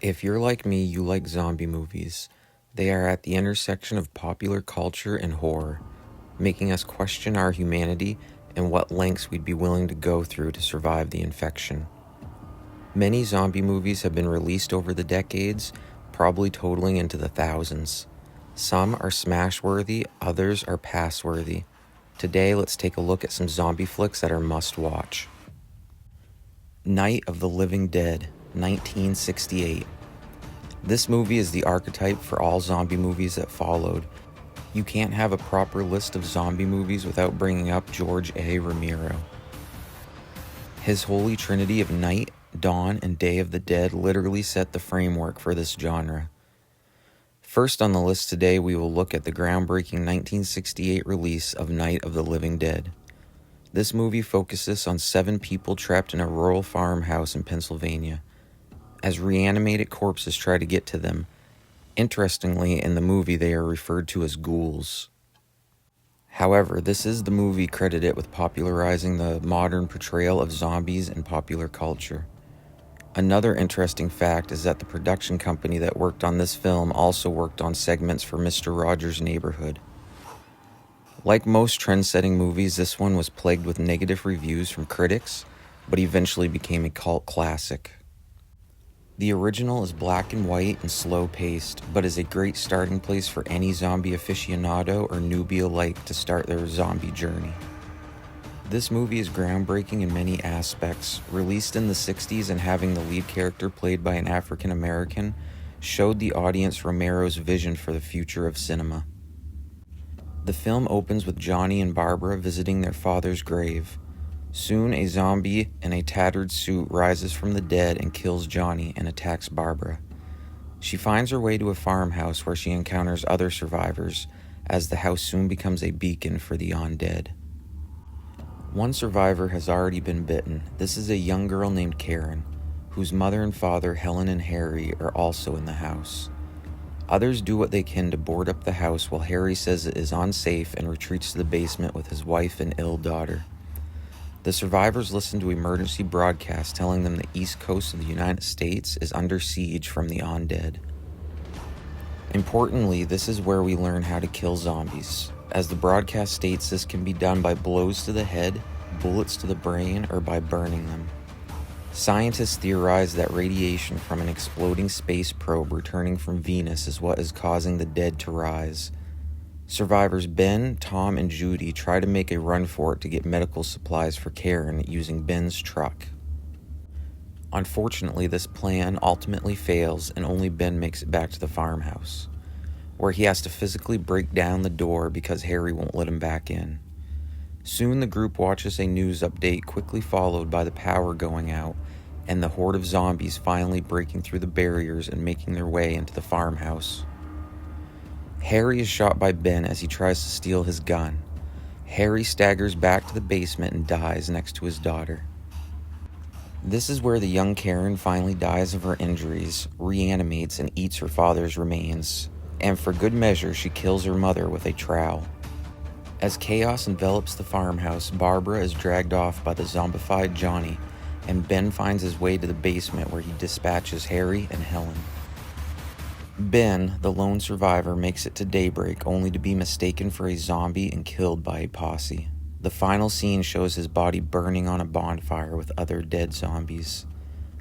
If you're like me, you like zombie movies. They are at the intersection of popular culture and horror, making us question our humanity and what lengths we'd be willing to go through to survive the infection. Many zombie movies have been released over the decades, probably totaling into the thousands. Some are smash-worthy, others are pass-worthy. Today, let's take a look at some zombie flicks that are must-watch. Night of the Living Dead, 1968. This movie is the archetype for all zombie movies that followed. You can't have a proper list of zombie movies without bringing up George A. Romero. His holy trinity of Night, Dawn, and Day of the Dead literally set the framework for this genre. First on the list today, we will look at the groundbreaking 1968 release of Night of the Living Dead. This movie focuses on 7 people trapped in a rural farmhouse in Pennsylvania, as reanimated corpses try to get to them. Interestingly, in the movie they are referred to as ghouls. However, this is the movie credited with popularizing the modern portrayal of zombies in popular culture. Another interesting fact is that the production company that worked on this film also worked on segments for Mr. Rogers' Neighborhood. Like most trend-setting movies, this one was plagued with negative reviews from critics, but eventually became a cult classic. The original is black and white and slow-paced, but is a great starting place for any zombie aficionado or newbie alike to start their zombie journey. This movie is groundbreaking in many aspects. Released in the 60s and having the lead character played by an African American showed the audience Romero's vision for the future of cinema. The film opens with Johnny and Barbara visiting their father's grave. Soon, a zombie in a tattered suit rises from the dead and kills Johnny and attacks Barbara. She finds her way to a farmhouse where she encounters other survivors, as the house soon becomes a beacon for the undead. One survivor has already been bitten. This is a young girl named Karen, whose mother and father, Helen and Harry, are also in the house. Others do what they can to board up the house while Harry says it is unsafe and retreats to the basement with his wife and ill daughter. The survivors listen to emergency broadcasts telling them the east coast of the United States is under siege from the undead. Importantly, this is where we learn how to kill zombies. As the broadcast states, this can be done by blows to the head, bullets to the brain, or by burning them. Scientists theorize that radiation from an exploding space probe returning from Venus is what is causing the dead to rise. Survivors Ben, Tom, and Judy try to make a run for it to get medical supplies for Karen using Ben's truck. Unfortunately, this plan ultimately fails and only Ben makes it back to the farmhouse, where he has to physically break down the door because Harry won't let him back in. Soon the group watches a news update, quickly followed by the power going out and the horde of zombies finally breaking through the barriers and making their way into the farmhouse. Harry is shot by Ben as he tries to steal his gun. Harry staggers back to the basement and dies next to his daughter. This is where the young Karen finally dies of her injuries, reanimates, and eats her father's remains. And for good measure, she kills her mother with a trowel. As chaos envelops the farmhouse, Barbara is dragged off by the zombified Johnny, and Ben finds his way to the basement where he dispatches Harry and Helen. Ben, the lone survivor, makes it to daybreak only to be mistaken for a zombie and killed by a posse. The final scene shows his body burning on a bonfire with other dead zombies.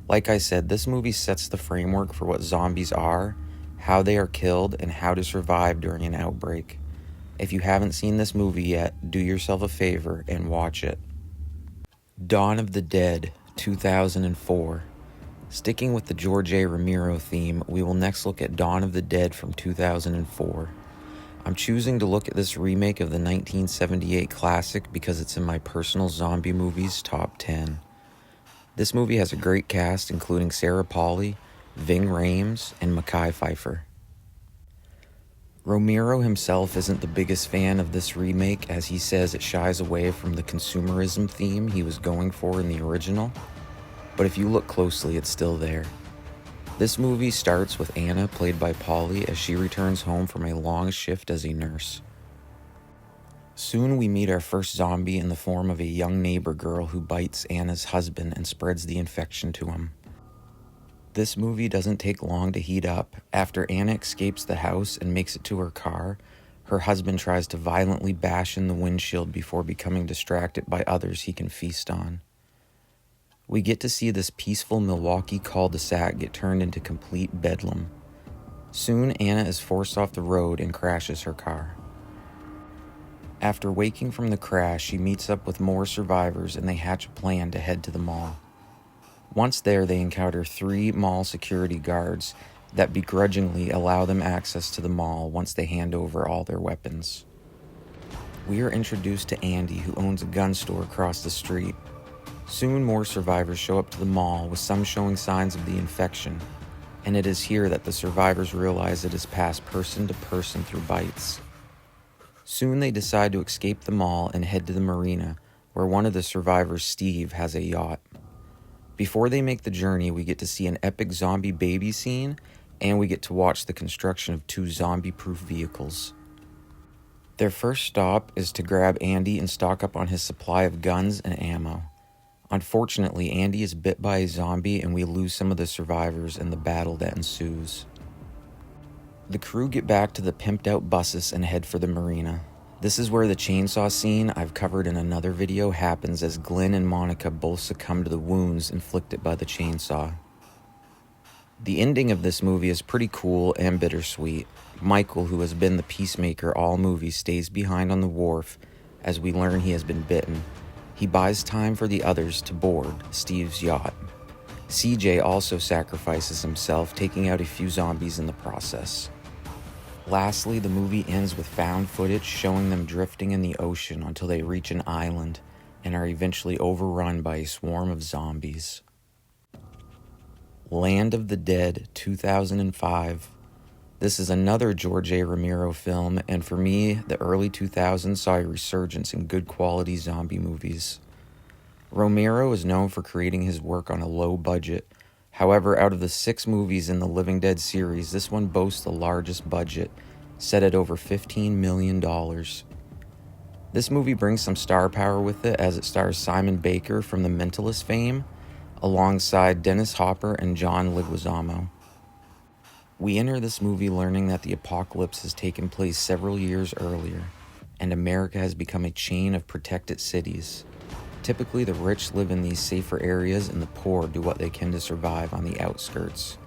Like I said, this movie sets the framework for what zombies are, how they are killed, and how to survive during an outbreak. If you haven't seen this movie yet, do yourself a favor and watch it. Dawn of the Dead, 2004. Sticking with the George A. Romero theme, we will next look at Dawn of the Dead from 2004. I'm choosing to look at this remake of the 1978 classic because it's in my personal zombie movies top 10. This movie has a great cast including Sarah Polley, Ving Rhames, and Mekhi Phifer. Romero himself isn't the biggest fan of this remake, as he says it shies away from the consumerism theme he was going for in the original. But if you look closely, it's still there. This movie starts with Anna, played by Polly, as she returns home from a long shift as a nurse. Soon we meet our first zombie in the form of a young neighbor girl who bites Anna's husband and spreads the infection to him. This movie doesn't take long to heat up. After Anna escapes the house and makes it to her car, her husband tries to violently bash in the windshield before becoming distracted by others he can feast on. We get to see this peaceful Milwaukee cul-de-sac get turned into complete bedlam. Soon, Anna is forced off the road and crashes her car. After waking from the crash, she meets up with more survivors and they hatch a plan to head to the mall. Once there, they encounter 3 mall security guards that begrudgingly allow them access to the mall once they hand over all their weapons. We are introduced to Andy, who owns a gun store across the street. Soon, more survivors show up to the mall, with some showing signs of the infection, and it is here that the survivors realize it has passed person to person through bites. Soon, they decide to escape the mall and head to the marina, where one of the survivors, Steve, has a yacht. Before they make the journey, we get to see an epic zombie baby scene, and we get to watch the construction of 2 zombie-proof vehicles. Their first stop is to grab Andy and stock up on his supply of guns and ammo. Unfortunately, Andy is bit by a zombie and we lose some of the survivors in the battle that ensues. The crew get back to the pimped-out buses and head for the marina. This is where the chainsaw scene I've covered in another video happens, as Glenn and Monica both succumb to the wounds inflicted by the chainsaw. The ending of this movie is pretty cool and bittersweet. Michael, who has been the peacemaker all movie, stays behind on the wharf as we learn he has been bitten. He buys time for the others to board Steve's yacht. CJ also sacrifices himself, taking out a few zombies in the process. Lastly, the movie ends with found footage showing them drifting in the ocean until they reach an island and are eventually overrun by a swarm of zombies. Land of the Dead, 2005. This is another George A. Romero film, and for me, the early 2000s saw a resurgence in good quality zombie movies. Romero is known for creating his work on a low budget. However, out of the 6 movies in the Living Dead series, this one boasts the largest budget, set at over $15 million. This movie brings some star power with it, as it stars Simon Baker from The Mentalist fame, alongside Dennis Hopper and John Leguizamo. We enter this movie learning that the apocalypse has taken place several years earlier, and America has become a chain of protected cities. Typically, the rich live in these safer areas and the poor do what they can to survive on the outskirts,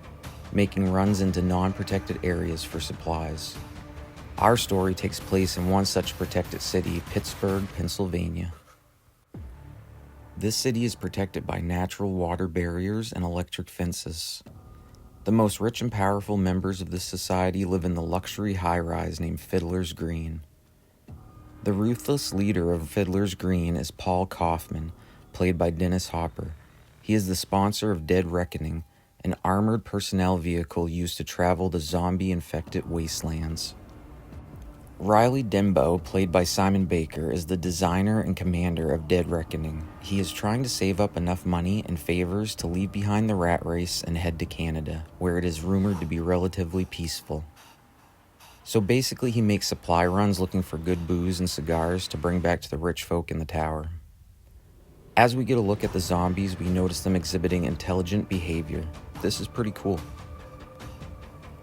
making runs into non-protected areas for supplies. Our story takes place in one such protected city, Pittsburgh, Pennsylvania. This city is protected by natural water barriers and electric fences. The most rich and powerful members of this society live in the luxury high-rise named Fiddler's Green. The ruthless leader of Fiddler's Green is Paul Kaufman, played by Dennis Hopper. He is the sponsor of Dead Reckoning, an armored personnel vehicle used to travel the zombie-infected wastelands. Riley Dembo, played by Simon Baker, is the designer and commander of Dead Reckoning. He is trying to save up enough money and favors to leave behind the rat race and head to Canada, where it is rumored to be relatively peaceful. So basically, he makes supply runs looking for good booze and cigars to bring back to the rich folk in the tower. As we get a look at the zombies, we notice them exhibiting intelligent behavior. This is pretty cool.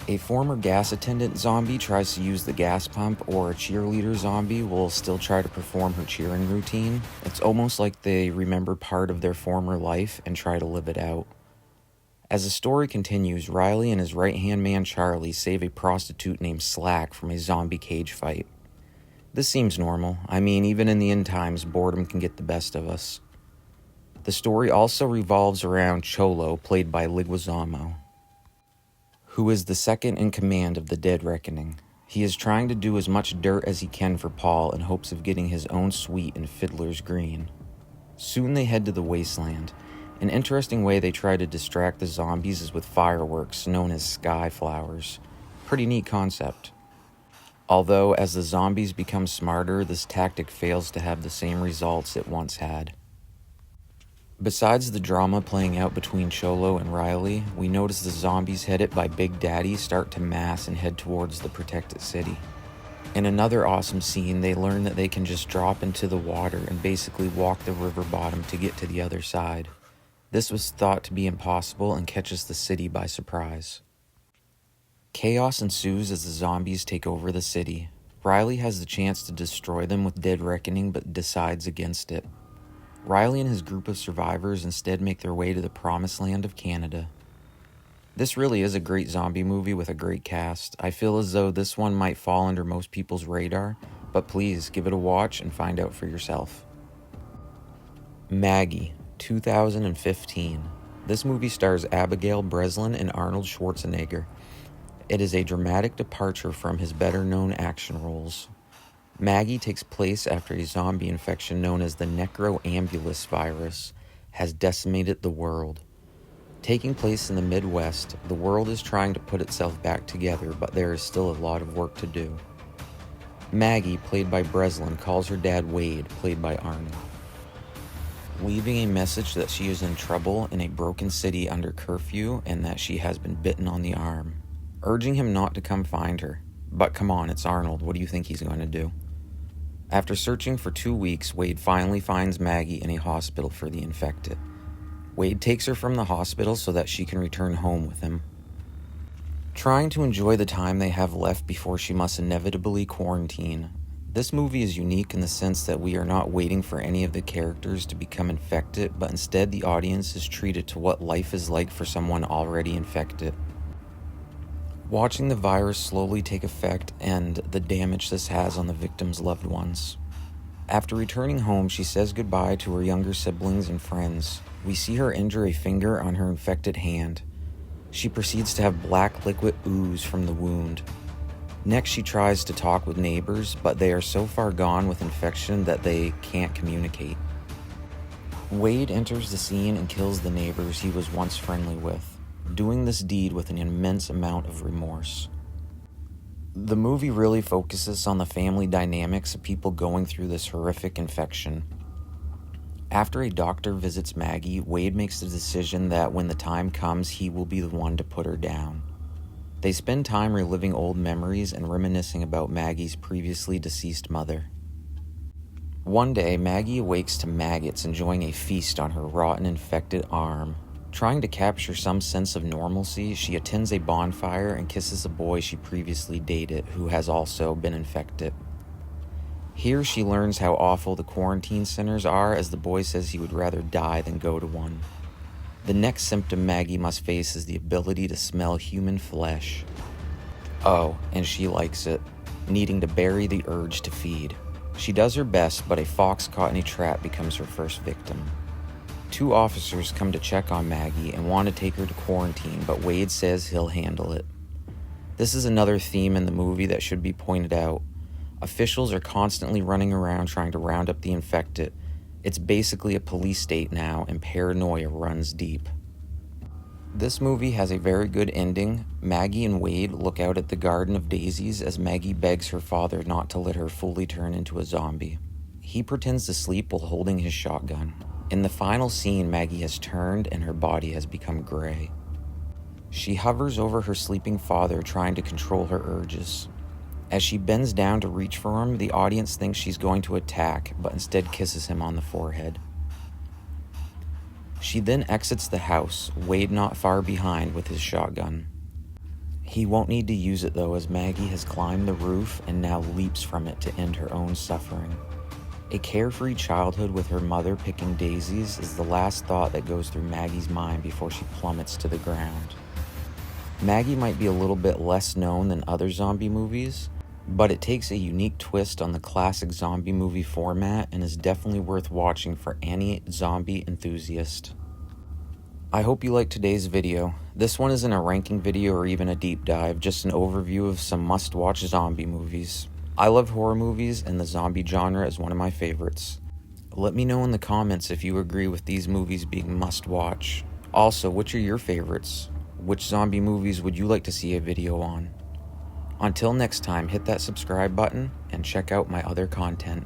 A former gas attendant zombie tries to use the gas pump, or a cheerleader zombie will still try to perform her cheering routine. It's almost like they remember part of their former life and try to live it out. As the story continues, Riley and his right-hand man Charlie save a prostitute named Slack from a zombie cage fight. This seems normal. I mean, even in the end times, boredom can get the best of us. The story also revolves around Cholo, played by Leguizamo, who is the second in command of the Dead Reckoning. He is trying to do as much dirt as he can for Paul in hopes of getting his own suite in Fiddler's Green. Soon they head to the wasteland. An interesting way they try to distract the zombies is with fireworks known as sky flowers. Pretty neat concept. Although, as the zombies become smarter, this tactic fails to have the same results it once had. Besides the drama playing out between Cholo and Riley, we notice the zombies headed by Big Daddy start to mass and head towards the protected city. In another awesome scene, they learn that they can just drop into the water and basically walk the river bottom to get to the other side. This was thought to be impossible and catches the city by surprise. Chaos ensues as the zombies take over the city. Riley has the chance to destroy them with Dead Reckoning but decides against it. Riley and his group of survivors instead make their way to the promised land of Canada. This really is a great zombie movie with a great cast. I feel as though this one might fall under most people's radar, but please give it a watch and find out for yourself. Maggie, 2015. This movie stars Abigail Breslin and Arnold Schwarzenegger. It is a dramatic departure from his better-known action roles. Maggie takes place after a zombie infection known as the Necroambulous virus has decimated the world. Taking place in the Midwest, the world is trying to put itself back together, but there is still a lot of work to do. Maggie, played by Breslin, calls her dad Wade, played by Arnold, leaving a message that she is in trouble in a broken city under curfew and that she has been bitten on the arm, urging him not to come find her. But come on, it's Arnold. What do you think he's going to do? After searching for 2 weeks, Wade finally finds Maggie in a hospital for the infected. Wade takes her from the hospital so that she can return home with him. Trying to enjoy the time they have left before she must inevitably quarantine. This movie is unique in the sense that we are not waiting for any of the characters to become infected, but instead the audience is treated to what life is like for someone already infected. Watching the virus slowly take effect and the damage this has on the victim's loved ones. After returning home, she says goodbye to her younger siblings and friends. We see her injure a finger on her infected hand. She proceeds to have black liquid ooze from the wound. Next, she tries to talk with neighbors, but they are so far gone with infection that they can't communicate. Wade enters the scene and kills the neighbors he was once friendly with, doing this deed with an immense amount of remorse. The movie really focuses on the family dynamics of people going through this horrific infection. After a doctor visits Maggie, Wade makes the decision that when the time comes, he will be the one to put her down. They spend time reliving old memories and reminiscing about Maggie's previously deceased mother. One day, Maggie awakes to maggots enjoying a feast on her rotten, infected arm. Trying to capture some sense of normalcy, she attends a bonfire and kisses a boy she previously dated who has also been infected. Here she learns how awful the quarantine centers are, as the boy says he would rather die than go to one. The next symptom Maggie must face is the ability to smell human flesh. Oh, and she likes it, needing to bury the urge to feed. She does her best, but a fox caught in a trap becomes her first victim. 2 officers come to check on Maggie and want to take her to quarantine, but Wade says he'll handle it. This is another theme in the movie that should be pointed out. Officials are constantly running around trying to round up the infected. It's basically a police state now, and paranoia runs deep. This movie has a very good ending. Maggie and Wade look out at the Garden of Daisies as Maggie begs her father not to let her fully turn into a zombie. He pretends to sleep while holding his shotgun. In the final scene, Maggie has turned and her body has become gray. She hovers over her sleeping father, trying to control her urges. As she bends down to reach for him, the audience thinks she's going to attack, but instead kisses him on the forehead. She then exits the house, Wade not far behind with his shotgun. He won't need to use it though, as Maggie has climbed the roof and now leaps from it to end her own suffering. A carefree childhood with her mother picking daisies is the last thought that goes through Maggie's mind before she plummets to the ground. Maggie might be a little bit less known than other zombie movies, but it takes a unique twist on the classic zombie movie format and is definitely worth watching for any zombie enthusiast. I hope you liked today's video. This one isn't a ranking video or even a deep dive, just an overview of some must-watch zombie movies. I love horror movies, and the zombie genre is one of my favorites. Let me know in the comments if you agree with these movies being must-watch. Also, which are your favorites? Which zombie movies would you like to see a video on? Until next time, hit that subscribe button and check out my other content.